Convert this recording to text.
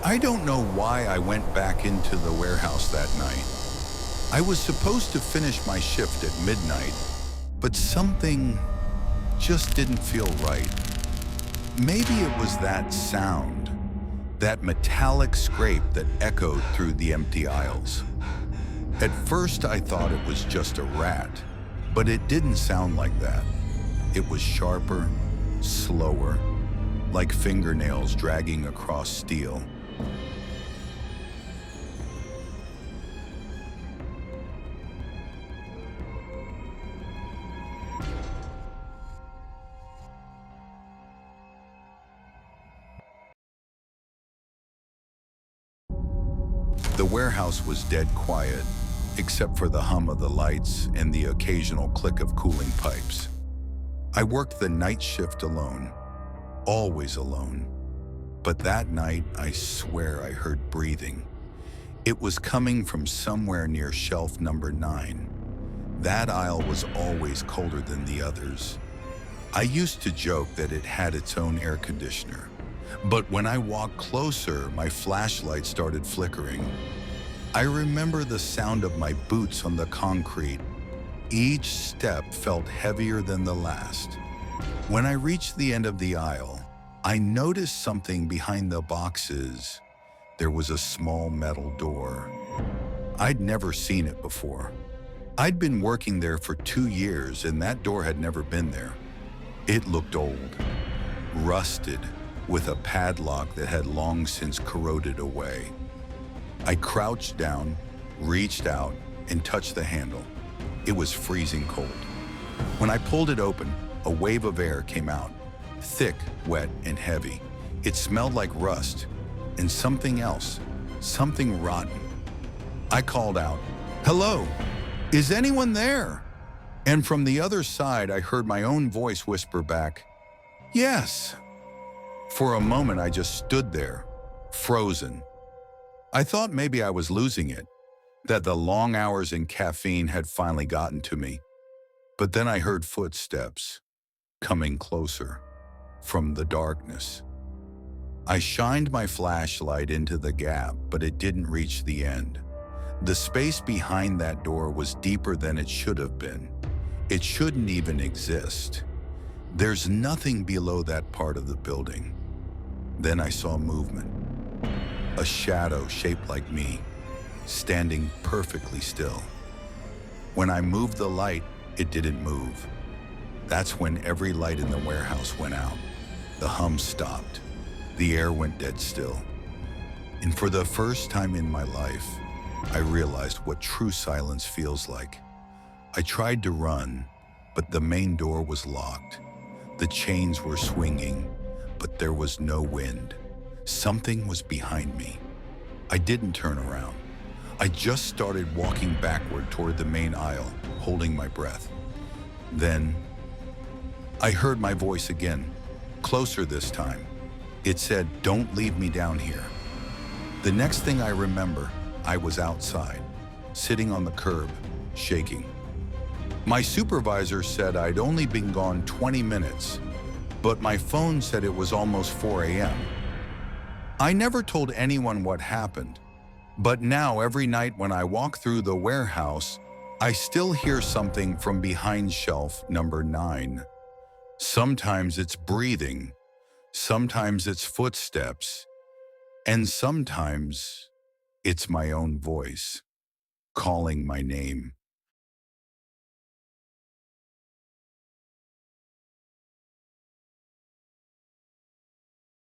I don't know why I went back into the warehouse that night. I was supposed to finish my shift at midnight, but something just didn't feel right. Maybe it was that sound, that metallic scrape that echoed through the empty aisles. At first, I thought it was just a rat, but it didn't sound like that. It was sharper, slower, like fingernails dragging across steel. The warehouse was dead quiet, except for the hum of the lights and the occasional click of cooling pipes. I worked the night shift alone, always alone. But that night, I swear I heard breathing. It was coming from somewhere near shelf number 9. That aisle was always colder than the others. I used to joke that it had its own air conditioner. But when I walked closer, my flashlight started flickering. I remember the sound of my boots on the concrete. Each step felt heavier than the last. When I reached the end of the aisle, I noticed something behind the boxes. There was a small metal door. I'd never seen it before. I'd been working there for 2 years and that door had never been there. It looked old, rusted, with a padlock that had long since corroded away. I crouched down, reached out, and touched the handle. It was freezing cold. When I pulled it open, a wave of air came out, thick, wet, and heavy. It smelled like rust and something else, something rotten. I called out, "Hello, is anyone there?" And from the other side, I heard my own voice whisper back, "Yes." For a moment, I just stood there, frozen. I thought maybe I was losing it, that the long hours and caffeine had finally gotten to me. But then I heard footsteps coming closer from the darkness. I shined my flashlight into the gap, but it didn't reach the end. The space behind that door was deeper than it should have been. It shouldn't even exist. There's nothing below that part of the building. Then I saw movement. A shadow shaped like me, standing perfectly still. When I moved the light, it didn't move. That's when every light in the warehouse went out. The hum stopped. The air went dead still. And for the first time in my life, I realized what true silence feels like. I tried to run, but the main door was locked. The chains were swinging, but there was no wind. Something was behind me. I didn't turn around. I just started walking backward toward the main aisle, holding my breath. Then, I heard my voice again, closer this time. It said, "Don't leave me down here." The next thing I remember, I was outside, sitting on the curb, shaking. My supervisor said I'd only been gone 20 minutes, but my phone said it was almost 4 a.m. I never told anyone what happened, but now every night when I walk through the warehouse, I still hear something from behind shelf number 9. Sometimes it's breathing, sometimes it's footsteps, and sometimes it's my own voice calling my name.